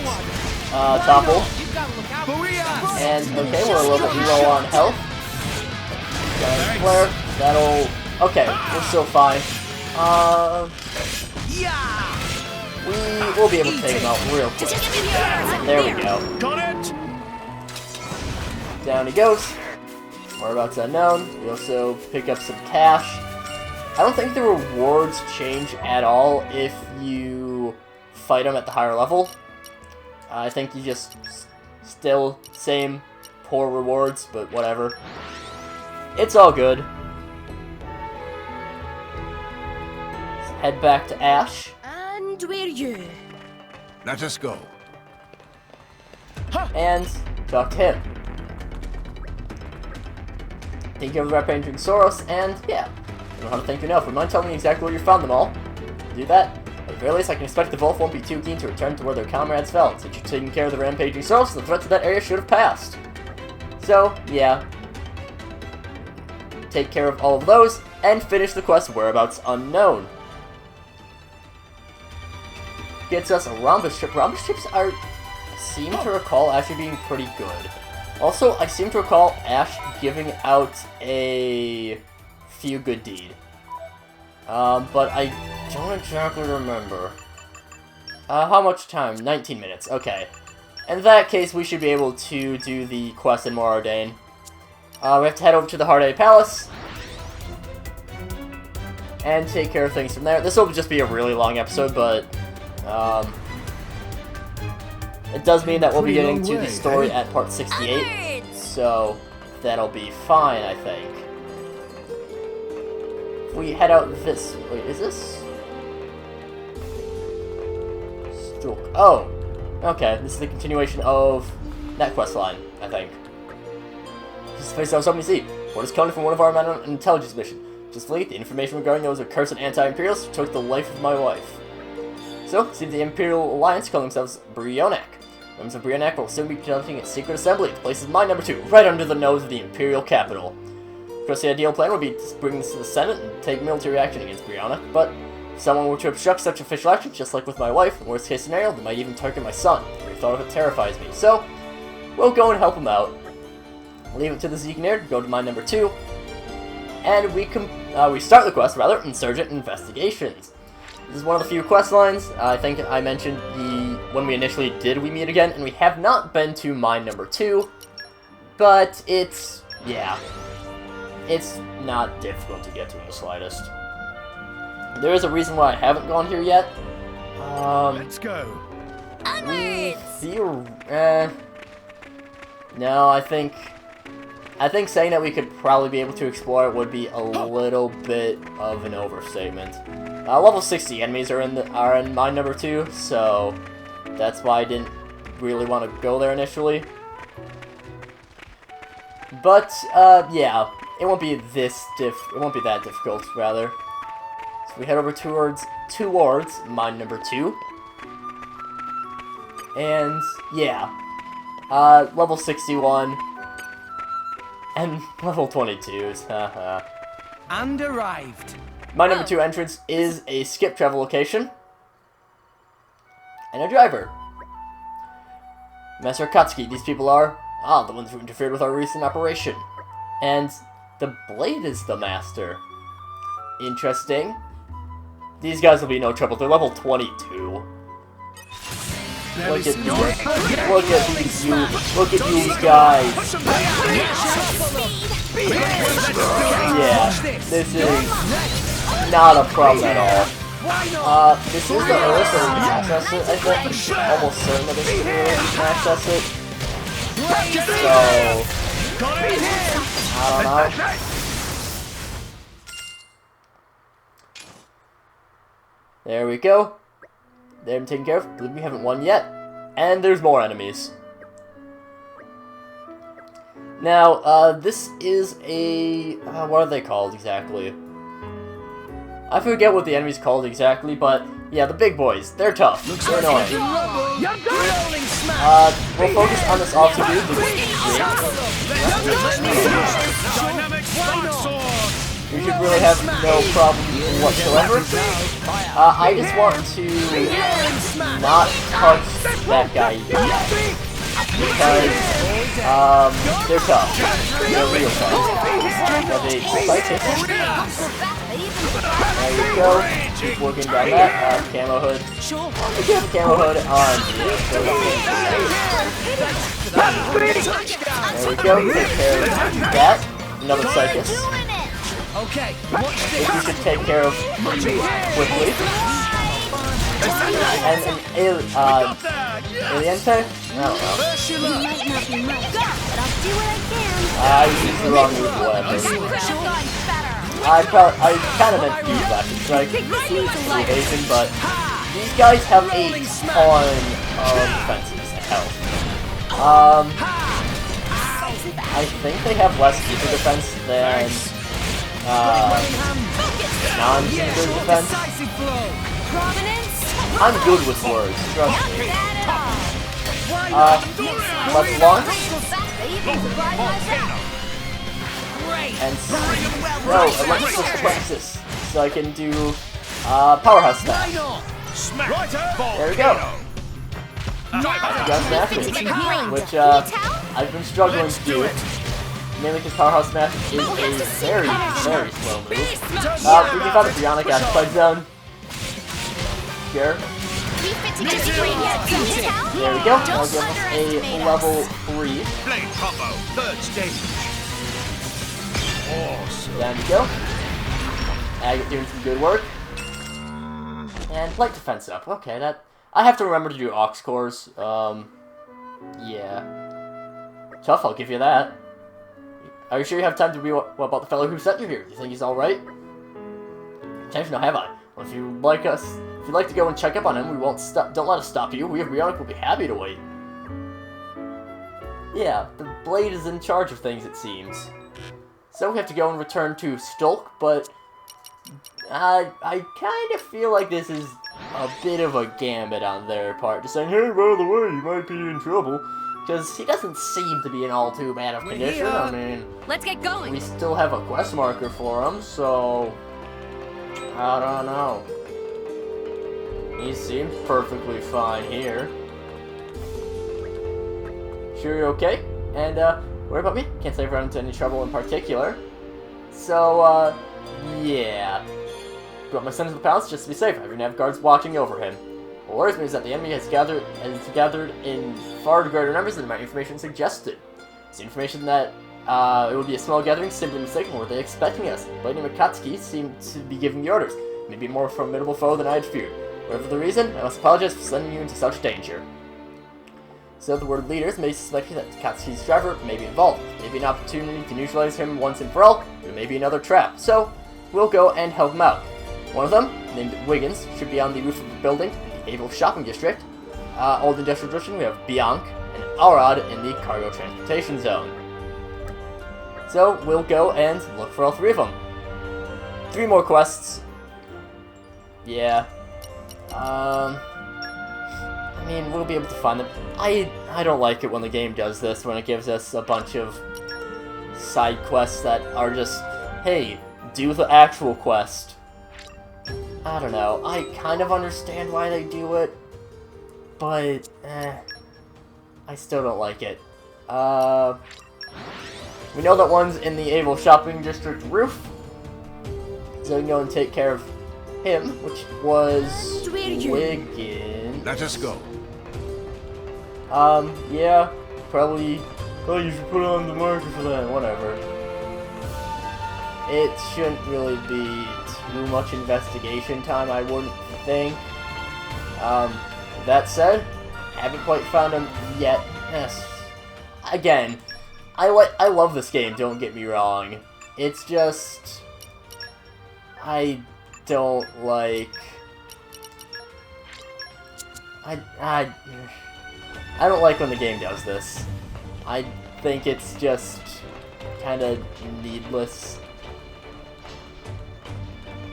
topple. And okay, we're a little bit low on health. Flare, that'll... Okay, we're still fine. We'll be able to take him out real quick. There we go. Down he goes. Whereabouts unknown. We also pick up some cash. I don't think the rewards change at all if you fight them at the higher level. I think you just still same poor rewards, but whatever. It's all good. Let's head back to Ash. And we're you. Let us go. And talk to him. Thank you for representing Soros, and yeah. I don't know how to thank you enough. Would you mind telling me exactly where you found them all? Do that? At the very least, I can expect the Wolf won't be too keen to return to where their comrades fell. Since you're taking care of the rampaging Soros, the threat to that area should have passed. So, yeah. Take care of all of those, and finish the quest Whereabouts Unknown. Gets us a Rhombus Strip. Rhombus Strips are... seem to recall actually being pretty good. Also, I seem to recall Ash giving out a few good deed. But I don't exactly remember. How much time? 19 minutes. Okay. In that case, we should be able to do the quest in Moradane. We have to head over to the Hardé Palace and take care of things from there. This will just be a really long episode, but it does mean that we'll be getting to the story at part 68, so that'll be fine, I think. If we head out this... Wait, is this... Oh, okay. This is the continuation of that quest line, I think. Just face out something to see. What is coming from one of our men on an intelligence mission? Just late, the information regarding those accursed anti-imperials took the life of my wife. So, see the Imperial Alliance calling themselves Brionac. Members of Brionac will soon be conducting a secret assembly at places mine number 2, right under the nose of the Imperial capital. Of course, the ideal plan would be to bring this to the Senate and take military action against Brionac, but if someone were to obstruct such official action, just like with my wife, in worst case scenario, they might even target my son. The very thought of it terrifies me. So, we'll go and help him out. Leave it to the Zeeknair, go to mine number 2, and we start the quest, rather, Insurgent Investigations. This is one of the few quest lines. I think I mentioned when we initially did We Meet Again, and we have not been to mine number 2, but it's not difficult to get to in the slightest. There is a reason why I haven't gone here yet. Let's go. No, I think saying that we could probably be able to explore it would be a little bit of an overstatement. Level 60 enemies are in mine number 2, so that's why I didn't really want to go there initially. But yeah, it won't be that difficult, rather. So we head over towards mine number 2, and yeah, level 61. And level 22s, haha. And arrived. My number 2 entrance is a skip travel location. And a driver. Master Akatsuki, these people are, the ones who interfered with our recent operation. And the Blade is the master. Interesting. These guys will be no trouble, they're level 22. Look at you guys. Yeah, this is not a problem at all. This is the earliest that we can access it, I think. Almost certain that this is the earliest we can access it. So, I don't know. There we go. They're taken care of. I believe we haven't won yet. And there's more enemies. Now, this is a... what are they called exactly? I forget what the enemy's called exactly, but yeah, the big boys. They're tough. They're annoying. We'll focus on this officer dude. We should really have no problem whatsoever. I just want to not touch that guy yet. Because, they're tough. They're real tough. Have a Sidequests. There you go. Keep working down that. Camo hood. We do have a camo hood on here, so there we go. Take care of that. Another Sidequests. Okay, Which we should take care of pretty quickly. And an alien type? I don't know. I used the wrong move, whatever. I kind of meant to use Rapid Strike evasion, but these guys have a ton of defenses and health. I think they have less super defense than non-super defense. I'm good with words, trust me. Let's launch. And let's switch to Praxis, so I can do Powerhouse Smash. There we go. Powerhouse Smash, which I've been struggling to do, mainly because Powerhouse Smash is a very, very slow move. We can find the Bionic Outside Zone. Here. There we go. That'll give us a level 3. There we go. Doing some good work. And light defense up. Okay, that I have to remember to do aux cores. Yeah. Tough, I'll give you that. Are you sure you have time to be what about the fellow who sent you here? Do you think he's alright? Attention, now have I? Well, if If you'd like to go and check up on him, we won't stop. Don't let us stop you. We of Bionic will be happy to wait. Yeah, the Blade is in charge of things, it seems. So we have to go and return to Stulk, but I kind of feel like this is a bit of a gambit on their part, just saying, hey, by the way, you might be in trouble. Because he doesn't seem to be in all too bad of condition. I mean, Let's get going. we still have a quest marker for him, so I don't know. He seems perfectly fine here. Sure you're okay? And, worry about me? Can't say I've run into any trouble in particular. So, yeah. Brought my son to the palace just to be safe. I even have guards watching over him. What worries me is that the enemy has gathered in far greater numbers than my information suggested. It's information that it would be a small gathering, simply mistaken. Were they expecting us? Blade and Akatsuki seem to be giving the orders. Maybe a more formidable foe than I had feared. Whatever the reason, I must apologize for sending you into such danger. So the word leaders may suspect that Akatsuki's driver may be involved. Maybe an opportunity to neutralize him once and for all, but maybe another trap. So we'll go and help him out. One of them, named Wiggins, should be on the roof of the building. Able Shopping District, Old Industrial District, we have Bianc, and Arad in the Cargo Transportation Zone. So, we'll go and look for all three of them. 3 more quests. Yeah. I mean, we'll be able to find them. I don't like it when the game does this, when it gives us a bunch of side quests that are just, hey, do the actual quest. I don't know. I kind of understand why they do it, but I still don't like it. We know that one's in the Able Shopping District roof, so we can go and take care of him, which was Wiggins. Let us go. Yeah, probably you should put on the marker for that, whatever. It shouldn't really be too much investigation time, I wouldn't think. That said, haven't quite found him yet. Yes. Again, I love this game, don't get me wrong. It's just I don't like I don't like when the game does this. I think it's just kind of needless.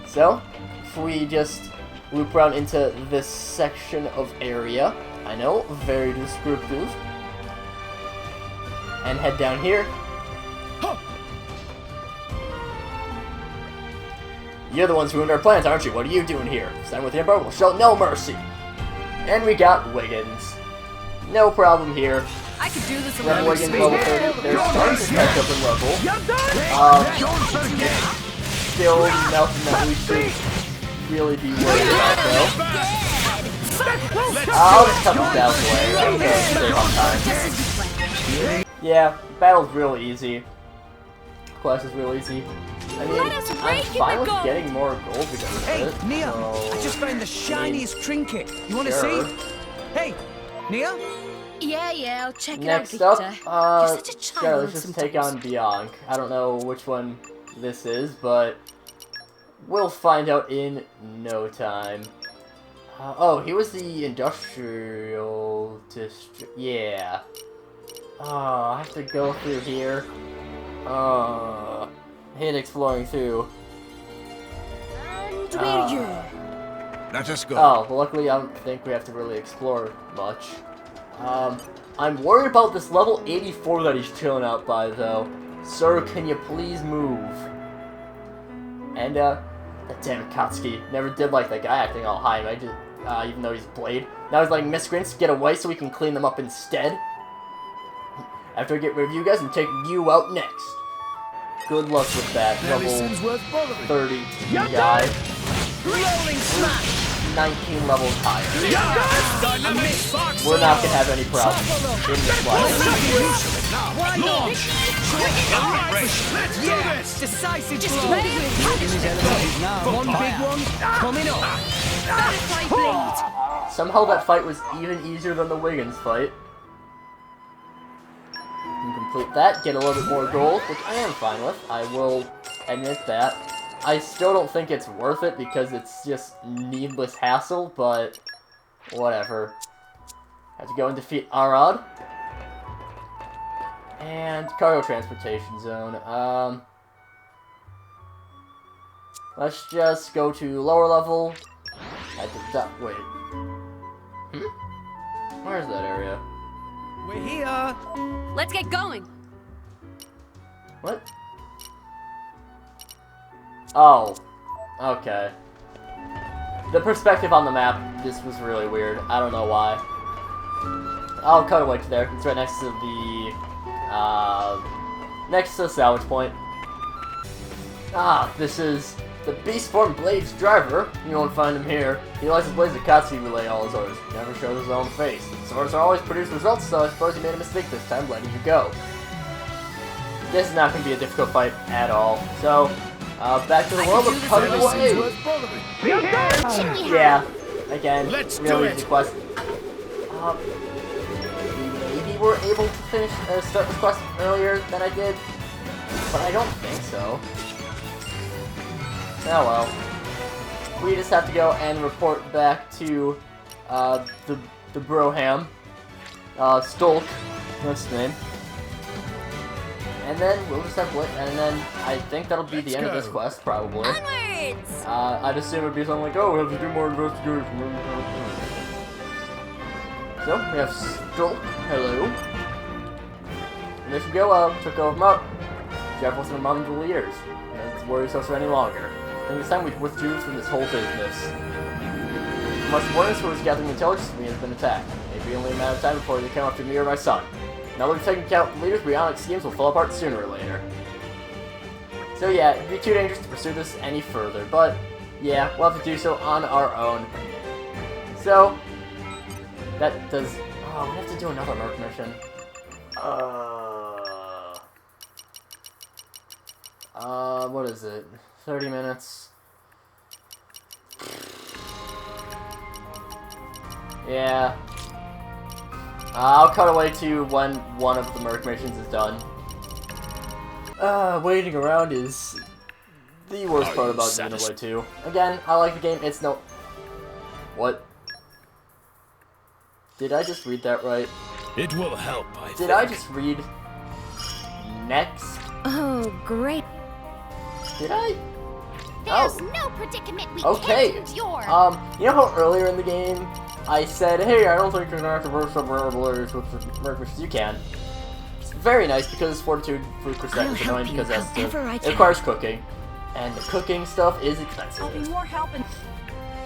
So, if we just loop around into this section of area, I know, very descriptive, and head down here. You're the ones who ruined our plans, aren't you? What are you doing here? Stand with the Emperor, we'll show no mercy. And we got Wiggins. No problem here. I could do this Level alone. Wiggins, level 30. They're starting to catch up in level. Still nothing that we should really be worried about, though. I'll just cut the battles away. Okay, save on time. Yeah, battle's real easy. Quest is real easy. I mean, I'm fine with getting more gold because of Hey, it. Nia, So, I just found the shiniest trinket. You want to sure. see? Hey, Nia? Yeah, I'll check it Next out, up, Victor. You're such a sure, child let's just take sometimes. on Bianc. I don't know which one this is, but we'll find out in no time. Oh, he was the industrial district. Yeah. Oh, I have to go through here. I hate exploring through. And we're you. Let us go. Oh, well, luckily I don't think we have to really explore much. I'm worried about this level 84 that he's chilling out by, though. Sir, can you please move? And, that damn Akatsuki. Never did like that guy acting all high, right? Even though he's Blade. Now he's like miscreants, get away so we can clean them up instead. After I get rid of you guys, I'm taking you out next. Good luck with that, level 32 guy. Rolling smash! 19 levels higher. We're not gonna have any problems in this life. Why not? Yeah, decisive blow. One big one coming up. Butterfly blade. Somehow that fight was even easier than the Wiggins fight. You complete that, get a little bit more gold, which I am fine with. I will admit that. I still don't think it's worth it because it's just needless hassle, but whatever. Have to go and defeat Arad. And cargo transportation zone. Let's just go to lower level. At the top. Wait. Where's that area? We're here. Let's get going. What? Oh. Okay. The perspective on the map, this was really weird. I don't know why. I'll cut away to there. It's right next to the, next to the salvage point. Ah, this is the Beastform Blades driver. You won't find him here. He likes his blades to Katsu relay all his orders. He never shows his own face. His orders are always produce results, so I suppose he made a mistake this time letting you go. This is not going to be a difficult fight at all. So, back to the world of cutting away. Yeah, again, Let's really do easy it. quest. Maybe we're able to finish start this quest earlier than I did, but I don't think so. Oh well. We just have to go and report back to the Broham. Stolk, that's his name. And then we'll just have and then I think that'll be the end of this quest, probably. Onwards! I'd assume it'd be something like, oh, we have to do more investigation. So, we have Stolk, hello. And there we go, took over Mop. Jeff wasn't among the years. Don't worry yourself any longer. I think it's time we withdrew from this whole business. Unless one of us who was gathering intelligence we has been attacked. Maybe only a matter of time before they come after me or my son. Now that we've taken account, the leaders' bionic schemes will fall apart sooner or later. So yeah, it'd be too dangerous to pursue this any further, but yeah, we'll have to do so on our own. So, that does... Oh, we have to do another Merc mission. What is it? 30 minutes? Yeah. I'll cut away to when one of the Merc missions is done. Waiting around is the worst part about Xenoblade 2. Again, I like the game, it's no... What? Did I just read that right? It will help, I think. Did I just read... next? Oh, great. Did I? There's Oh. no predicament we Okay. can't endure. You know how earlier in the game I said, hey, I don't think you're gonna have to work some rebels with the Merc missions. You can. It's very nice because Fortitude food percent is annoying because that's it requires cooking. And the cooking stuff is expensive. I'll be more helping.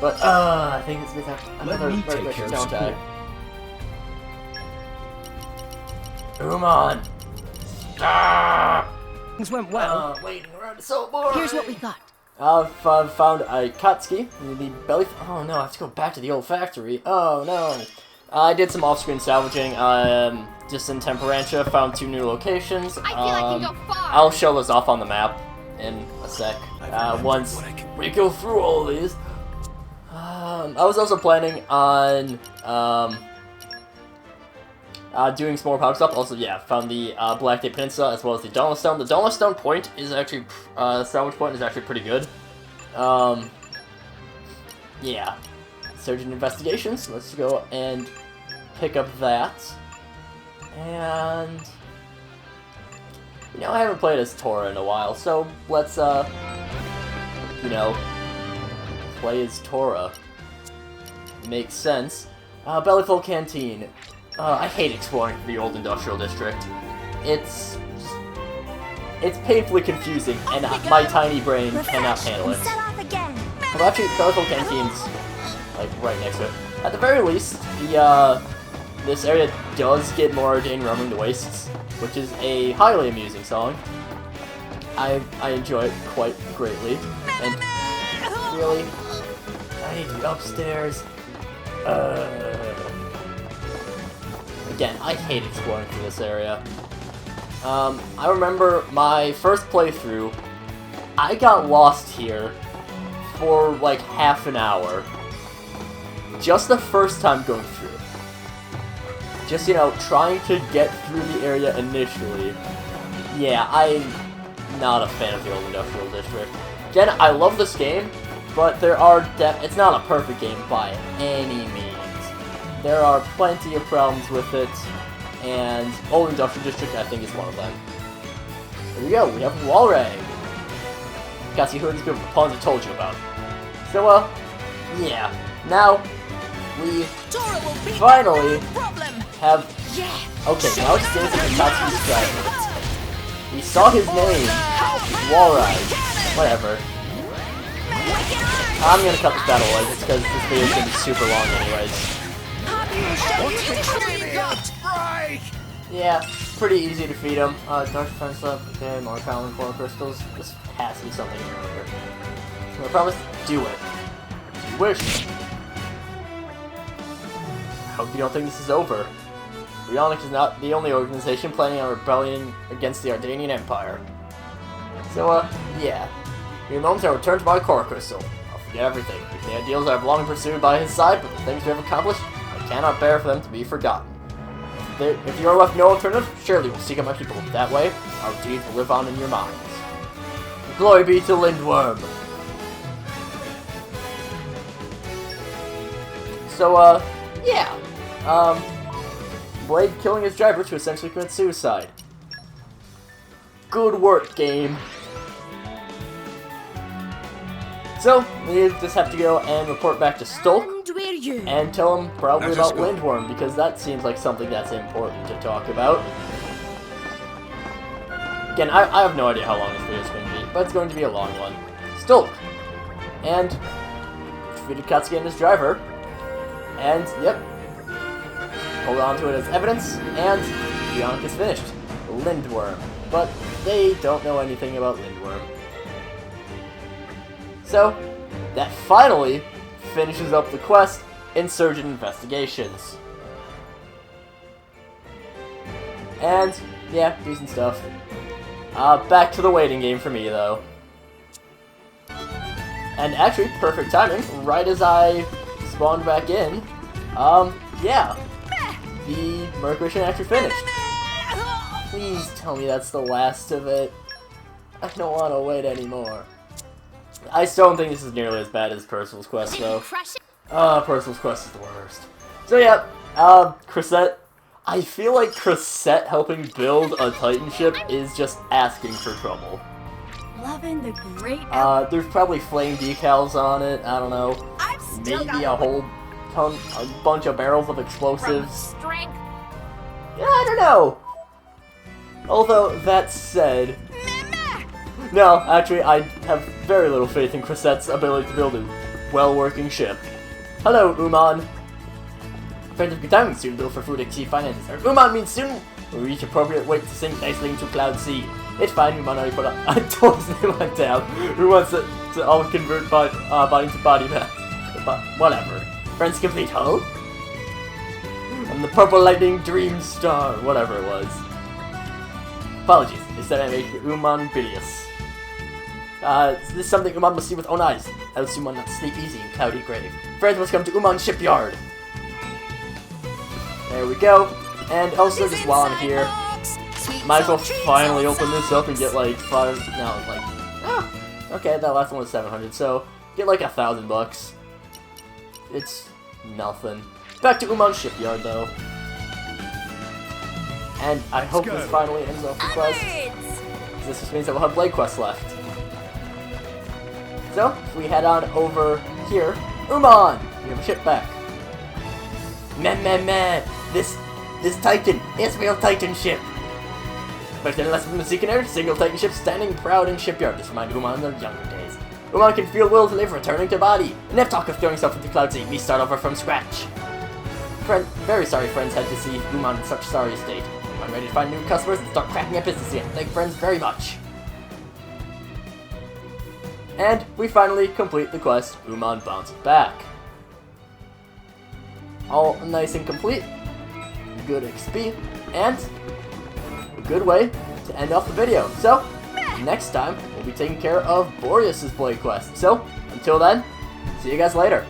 But, I think it's because another me Merc take mission, care of don't I? school. Uman! Ah! Things went well. Waiting around is so boring! Here's what we got. I've found a Katsuki, the belly... Oh no, I have to go back to the old factory. Oh no. I did some off-screen salvaging, just in Temperantia, found 2 new locations. I feel I can go far. I'll show those off on the map in a sec. Once we go through all of these. I was also planning on, doing some more power stuff. Also, yeah, found the Black Day Peninsula as well as the Dauntless Stone. The Dauntless Stone point is actually, salvage point is actually pretty good. Yeah. Surgeon Investigations. Let's go and pick up that. And, you know, I haven't played as Tora in a while, so let's, you know, play as Tora. Makes sense. Bellyful Canteen. I hate exploring the old industrial district. It's painfully confusing, and my tiny brain cannot handle it. Set off again. Well, actually, Bellyful Canteen's like right next to it. At the very least, the this area does get more ordained roaming the wastes, which is a highly amusing song. I enjoy it quite greatly, and really, I need to be upstairs. Again, I hate exploring through this area. I remember my first playthrough, I got lost here for like half an hour. Just the first time going through. Just, you know, trying to get through the area initially. Yeah, I'm not a fan of the old industrial district. Again, I love this game, but there are it's not a perfect game by any means. There are plenty of problems with it, and Old Industrial District, I think, is one of them. Here we go, we have Walrag. Guess you heard this good pawns I told you about. So, yeah. Now, we finally have... Okay, now it's Dennis and Katsuki's driver. We saw his name, Walrag. Whatever. I'm gonna cut this battle away just because this video is gonna be super long anyways. Yeah, pretty easy to defeat him. Dark Defense up, okay, more common core crystals. This has to be something here. So I promise, do it. If you wish. I hope you don't think this is over. Bionic is not the only organization planning on rebellion against the Ardanian Empire. So, yeah. Your moments are returned to my core crystal. I'll forget everything. The ideals I have long pursued by his side, but the things we have accomplished, I cannot bear for them to be forgotten. If you are left no alternative, surely we'll seek out my people. That way, our deeds will live on in your minds. Glory be to Lindworm! So, yeah. Blade killing his driver to essentially commit suicide. Good work, game. So, we just have to go and report back to Stolk and tell him probably about Lindworm, because that seems like something that's important to talk about. Again, I have no idea how long this video is going to be, but it's going to be a long one. Stolk! And defeated Katsuki and his driver. And, yep. Hold on to it as evidence, and Bionic is finished. Lindworm. But they don't know anything about Lindworm. So, that finally finishes up the quest, Insurgent Investigations. And, yeah, decent stuff. Back to the waiting game for me, though. And actually, perfect timing, right as I spawned back in, yeah. The Merc mission actually finished. Please tell me that's the last of it. I don't want to wait anymore. I still don't think this is nearly as bad as Percival's Quest, though. Percival's Quest is the worst. So yeah, Crescent. I feel like Crescent helping build a Titan ship is just asking for trouble. Loving the great. There's probably flame decals on it. I don't know. Maybe a whole a bunch of barrels of explosives. Yeah, I don't know. Although that said. No, actually, I have very little faith in Crescent's ability to build a well-working ship. Hello, Uman. Friends of good time, soon bill for food exceed finances. Uman means soon will reach appropriate weight to sink nicely into Cloud Sea. It's fine, Uman already put up. I told his name went down. Who wants to all convert body to body mass? But whatever. Friends complete, huh? I'm the Purple Lightning Dream Star, whatever it was. Apologies, instead I made Uman bilious. This is something Uman must see with own eyes, else Uman not sleep easy in Cloudy Grave. Friends must come to Uman Shipyard. There we go. And also, just while I'm here, might as well finally open this up and get like okay, that last one was 700, so get like $1,000. It's nothing. Back to Uman Shipyard, though. And I hope this finally ends off the quest. This just means that we'll have Blade Quest left. So, if we head on over here, Uman! We have a ship back. Man, this Titan is real Titan ship. But then less from the Seeker, single Titan ship standing proud in shipyard. This reminds Uman of their younger days. Uman can feel will to live, returning to body. Enough talk of throwing stuff into Cloud Sea. We start over from scratch. Very sorry friends had to see Uman in such sorry state. I'm ready to find new customers and start cracking up business again. Thank friends very much. And we finally complete the quest. Uman bounces back. All nice and complete. Good XP. And a good way to end off the video. So, next time, we'll be taking care of Boreas's Blade Quest. So, until then, see you guys later.